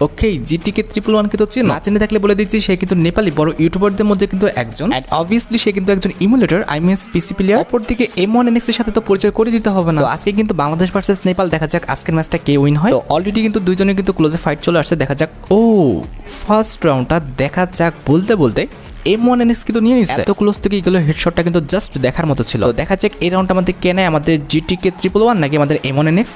ওকে, জিটিকে 111 কিন্তু চেনো, না চেনে থাকলে বলে দিচ্ছি, সে কিন্তু নেপালি বড় ইউটিউবারদের মধ্যে কিন্তু একজন, এন্ড অবভিয়াসলি সে কিন্তু একজন ইমুলেটর পিসি প্লেয়ার। অপরদিকে M1NX এর সাথে তো পরিচয় করে দিতে হবে না। তো আজকে কিন্তু বাংলাদেশ ভার্সেস নেপাল, দেখা যাক আজকের ম্যাচটা কে উইন হয়। তো অলরেডি কিন্তু দুইজনে কিন্তু ক্লোজে ফাইট চলে আসছে, দেখা যাক। ও ফার্স্ট রাউন্ডটা দেখা যাক। বলতে বলতে M1NX কিন্তু নিয়ে নিচ্ছে। এত ক্লোজ থেকে এগুলো হেডশটটা কিন্তু জাস্ট দেখার মতো ছিল। তো দেখা যাক এই রাউন্ড আমাদের কে নেয়, আমাদের জিটিকে 111 নাকি আমাদের M1NX।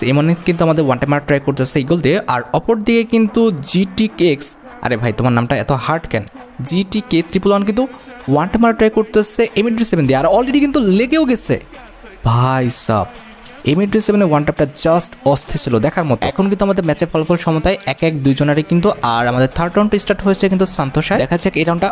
কিন্তু আমাদের ওয়ান টাইমার ট্রাই করতেছে ইগল দিয়ে, আর অপর দিকে কিন্তু GTX, আরে ভাই তোমার নামটা এত হার্ড কেন, জিটিকে 111 কিন্তু ওয়ান টাইমার ট্রাই করতেছে M87 দিয়ে, আর অলরেডি কিন্তু লেগেও গেছে ভাই সাব। M87 ওয়ান টাপটা জাস্ট অস্থির ছিল, দেখার মতো। এখন কিন্তু আমাদের ম্যাচের ফলাফল সমতায় 1-1 দুইজনেরই কিন্তু, আর আমাদের থার্ড রাউন্ড স্টার্ট হয়েছে কিন্তু সান্তোষায়। দেখা যাক এই রাউন্ডটা।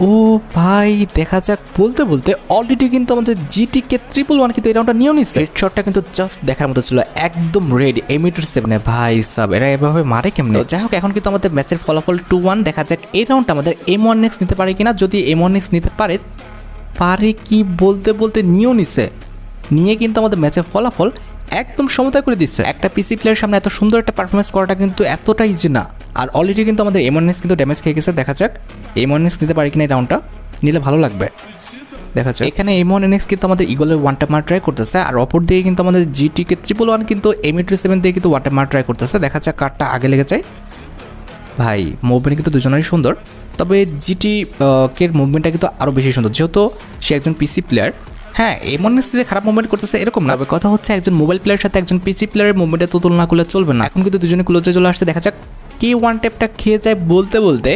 ও ভাই দেখা যাক। বলতে বলতে অলরেডি কিন্তু আমাদের জিটিকে 111 কিন্তু এই রাউন্ডটা নিয়েও নিচ্ছে। হেডশটটা কিন্তু জাস্ট দেখার মতো ছিল, একদম রেড M87 ভাই সাব। এরা এভাবে মারে কেমনে? যাই হোক, এখন কিন্তু আমাদের ম্যাচের ফলাফল 2-1। দেখা যাক এই রাউন্ডটা আমাদের M1NX নিতে পারে কিনা। যদি M1NX নিতে পারে কি বলতে বলতে নিয়েও নিচ্ছে, নিয়ে কিন্তু আমাদের ম্যাচের ফলাফল একদম সমতা করে দিচ্ছে। একটা পিসি প্লেয়ারের সামনে এত সুন্দর একটা পারফরমেন্স করাটা কিন্তু এতটা ইজি না। আর অলরেডি কিন্তু আমাদের M1NX কিন্তু ড্যামেজ খেয়ে গেছে। দেখা যাক M1NX নিতে পারি কিনা এই রাউন্ডটা, নিলে ভালো লাগবে। দেখা যাক এখানে M1NX কিন্তু আমাদের ইগলের ওয়ান টাইম মার ট্রাই করতেছে, আর অপর দিয়ে কিন্তু আমাদের জিটিকে 111 কিন্তু M87 দিয়ে কিন্তু ওয়ান টাইম মার ট্রাই করতেছে। দেখা যাক কারটা আগে লেগে যায়। ভাই মুভমেন্ট কিন্তু দুজনেরই সুন্দর, তবে জিটি কের মুভমেন্টটা কিন্তু আরও বেশি সুন্দর, যেহেতু সে একজন পিসি প্লেয়ার। হ্যাঁ, M1NX যে খারাপ মুভমেন্ট করতেছে এরকম না, কথা হচ্ছে একজন মোবাইল প্লেয়ারের সাথে একজন পিসি প্লেয়ারের মুভমেন্টের তো তুলনা করলে চলবে না। এখন কিন্তু দুজনে ক্লোজে চলে আসছে, দেখা যাক কে ওয়ান ট্যাপটা খেয়ে যায়। বলতে বলতে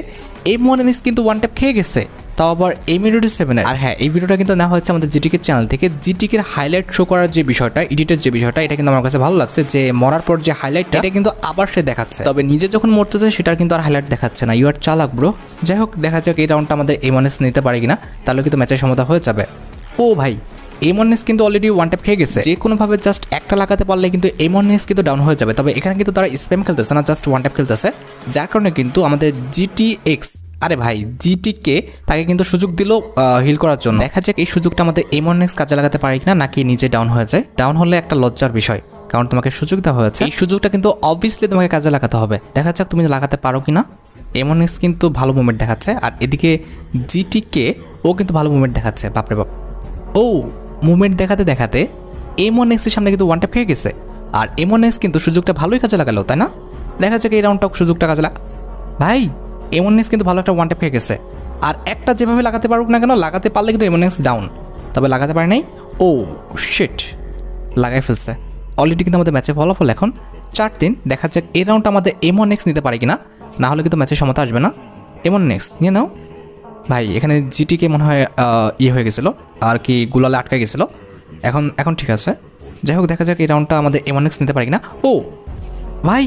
M1NX কিন্তু ওয়ান ট্যাপ খেয়ে গেছে, তাও আবার M87। আর হ্যাঁ, এই ভিডিওটা কিন্তু নেওয়া হচ্ছে আমাদের জিটিকে চ্যানেল থেকে। জিটিকের হাইলাইট শো করার যে বিষয়টা, এডিটের যে বিষয়টা, এটা কিন্তু আমার কাছে ভালো লাগছে, যে মরার পর যে হাইলাইটটা এটা কিন্তু আবার সে দেখাচ্ছে, তবে নিজে যখন মরতেছে সেটার কিন্তু আর হাইলাইট দেখাচ্ছে না। ইউ আর চালাক ব্রো। যাই হোক, দেখা যাক এই রাউন্ডটা আমাদের M1NX নিতে পারে কিনা, তাহলে কিন্তু ম্যাচের সমতা হয়ে যাবে। ও ভাই, M1NX কিন্তু অলরেডি ওয়ান ট্যাপ খেয়ে গেছে। যে কোনোভাবে জাস্ট একটা লাগাতে পারলে কিন্তু M1NX কিন্তু ডাউন হয়ে যাবে। তবে এখানে কিন্তু তারা স্প্যাম খেলতেছে না, জাস্ট ওয়ান ট্যাপ খেলতেছে, যার কারণে কিন্তু আমাদের GTX, আরে ভাই জিটিকে তাকে কিন্তু সুযোগ দিল হিল করার জন্য। দেখা যাক এই সুযোগটা আমাদের M1NX কাজে লাগাতে পারে কিনা, নাকি নিজে ডাউন হয়ে যায়। ডাউন হলে একটা লজ্জার বিষয়, কারণ তোমাকে সুযোগ দেওয়া হয়েছে, এই সুযোগটা কিন্তু অবভিয়াসলি তোমাকে কাজে লাগাতে হবে। দেখা যাক তুমি লাগাতে পারো কিনা। M1NX কিন্তু ভালো মুভমেন্ট দেখাচ্ছে, আর এদিকে জিটিকে ও কিন্তু ভালো মুভমেন্ট দেখাচ্ছে। বাপরে বাপ, ও মুভমেন্ট দেখাতে দেখাতে M1NX এর সামনে কিন্তু ওয়ান ট্যাপ খেয়ে গেছে, আর M1NX কিন্তু সুযোগটা ভালোই কাজে লাগালো, তাই না? দেখা যাক এই রাউন্ডটা সুযোগটা কাজে ভাই M1NX কিন্তু ভালো একটা ওয়ান ট্যাপ খেয়ে গেছে, আর একটা যেভাবে লাগাতে পারুক না কেন, লাগাতে পারলে কিন্তু M1NX ডাউন, তবে লাগাতে পারে নাই। ও শিট, লাগাই ফেলছে। অলরেডি কিন্তু আমাদের ম্যাচে ফলাফল এখন 4-3। দেখা যাক এই রাউন্ডটা আমাদের M1NX নিতে পারে কিনা, না হলে কিন্তু ম্যাচের সমতা আসবে না। M1NX নিয়ে নাও ভাই। এখানে জিটিকে মনে হয় ইয়ে হয়ে গেছিলো, আর কি গুলালে আটকে গেছিলো। এখন ঠিক আছে। যাই হোক, দেখা যাক এই রাউন্ডটা আমাদের M1NX নিতে পারি কিনা। ও ভাই,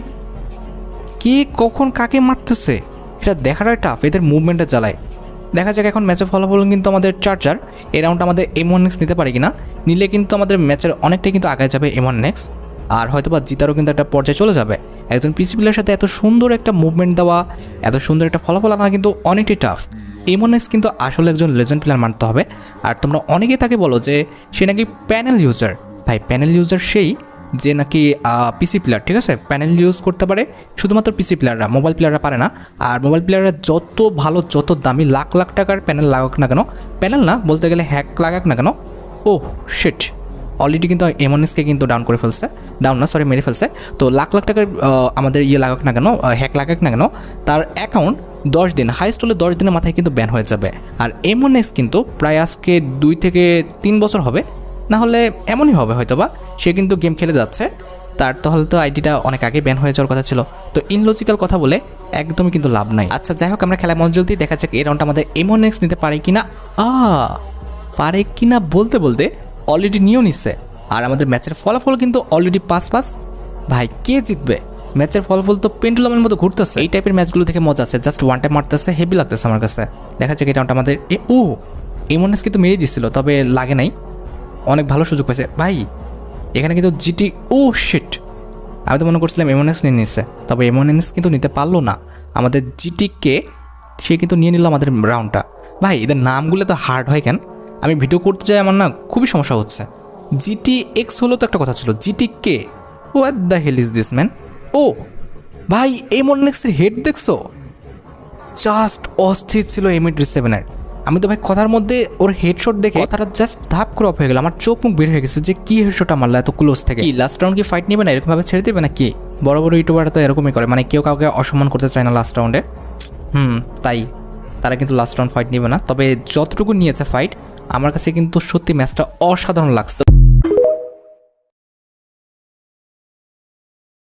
কে কখন কাকে মারতেছে এটা দেখাটাই টাফ, এদের মুভমেন্টে জ্বালায়। দেখা যাক এখন ম্যাচের ফলাফল কিন্তু আমাদের 4-4। এই রাউন্ডটা আমাদের M1NX নিতে পারি কিনা, নিলে কিন্তু আমাদের ম্যাচের অনেকটাই কিন্তু আগায় যাবে M1NX, আর হয়তো বা জিতারও কিন্তু একটা পর্যায়ে চলে যাবে। একজন পিসি প্লেয়ারের সাথে এত সুন্দর একটা মুভমেন্ট দেওয়া, এত সুন্দর একটা ফলাফল আনা কিন্তু অনেকটাই টাফ। M1NX কিন্তু আসলে একজন লেজেন্ড প্লেয়ার মানতে হবে। আর তোমরা অনেকে তাকে বলো যে সে নাকি প্যানেল ইউজার। ভাই প্যানেল ইউজার সেই যে নাকি পিসি প্লেয়ার, ঠিক আছে? প্যানেল ইউজ করতে পারে শুধুমাত্র পিসি প্লেয়াররা, মোবাইল প্লেয়াররা পারে না। আর মোবাইল প্লেয়াররা যত ভালো, যত দামি লাখ লাখ টাকার প্যানেল লাগাক না কেন, প্যানেল না বলতে গেলে হ্যাক লাগাক না কেন, ও শিট, অলরেডি কিন্তু M1NXকে কিন্তু ডাউন করে ফেলছে, মেরে ফেলছে। তো লাখ লাখ টাকার আমাদের ইয়ে লাগাক না কেন, হ্যাক লাগাক না কেন, তার অ্যাকাউন্ট 10 দিন, হাইস্ট হলে 10 দিনের মাথায় কিন্তু ব্যান হয়ে যাবে। আর M1NX কিন্তু প্রায় আজকে 2 থেকে 3 বছর হবে, না হলে এমনই হবে হয়তো বা, সে কিন্তু গেম খেলে যাচ্ছে, তার তাহলে তো আইডিটা অনেক আগে ব্যান হয়ে যাওয়ার কথা ছিল। তো ইনলজিক্যাল কথা বলে একদমই কিন্তু লাভ নাই। আচ্ছা যাই হোক, আমরা খেলা মনোযোগ দিয়ে দেখা যাক এই রাউন্ডটা আমাদের M1NX নিতে পারে কিনা। পারে কিনা বলতে বলতে অলরেডি নিয়েও নিচ্ছে, আর আমাদের ম্যাচের ফলাফল কিন্তু অলরেডি 5-5। ভাই কে জিতবে? ম্যাচের ফলাফল তো পেন্ডুলামের মতো ঘুরতেছে। এই টাইপের ম্যাচগুলো থেকে মজা আছে, জাস্ট ওয়ান টাইম মারতেছে, হেভি লাগতেছে আমার কাছে। দেখা যাক এই রাউন্ডটা আমাদের M1NX কিন্তু মেরে দিচ্ছিল, তবে লাগে নাই, অনেক ভালো সুযোগ পাইছে। ভাই এখানে কিন্তু জিটি, শিট, আমি তো মনে করছিলাম M1NX নিয়ে নিচ্ছে, তবে M1NX কিন্তু নিতে পারলো না। আমাদের জিটিকে সে কিন্তু নিয়ে নিল আমাদের রাউন্ডটা। ভাই এদের নামগুলো তো হার্ড হয় কেন? আমি ভিডিও করতে চাই, আমার না খুবই সমস্যা হচ্ছে। GTX হলো তো একটা কথা ছিল, GTK, what the hell is this man? ভাই এই মনেক্সের হেড দেখছো, জাস্ট অস্থির ছিল M87-এর। আমি তো ভাই কথার মধ্যে ওর হেডশট দেখে কথাটা জাস্ট ধাপ করে অফ হয়ে গেল, আমার চোখ মুখ বের হয়ে গেছে যে কি হেডশট মারলো এত ক্লোজ থেকে। কি লাস্ট রাউন্ড কি ফাইট নেবে না, এরকম ভাবে ছেড়ে দেবে না কি? বড় বড় ইউটিউবাররা তো এরকমই করে, মানে কেউ কাউকে অসম্মান করতে চায় না লাস্ট রাউন্ডে। তাই তারা কিন্তু লাস্ট রাউন্ড ফাইট নেবে না, তবে যতটুকু নিয়েছে ফাইট আমার কাছে কিন্তু সত্যি ম্যাচটা অসাধারণ লাগছে।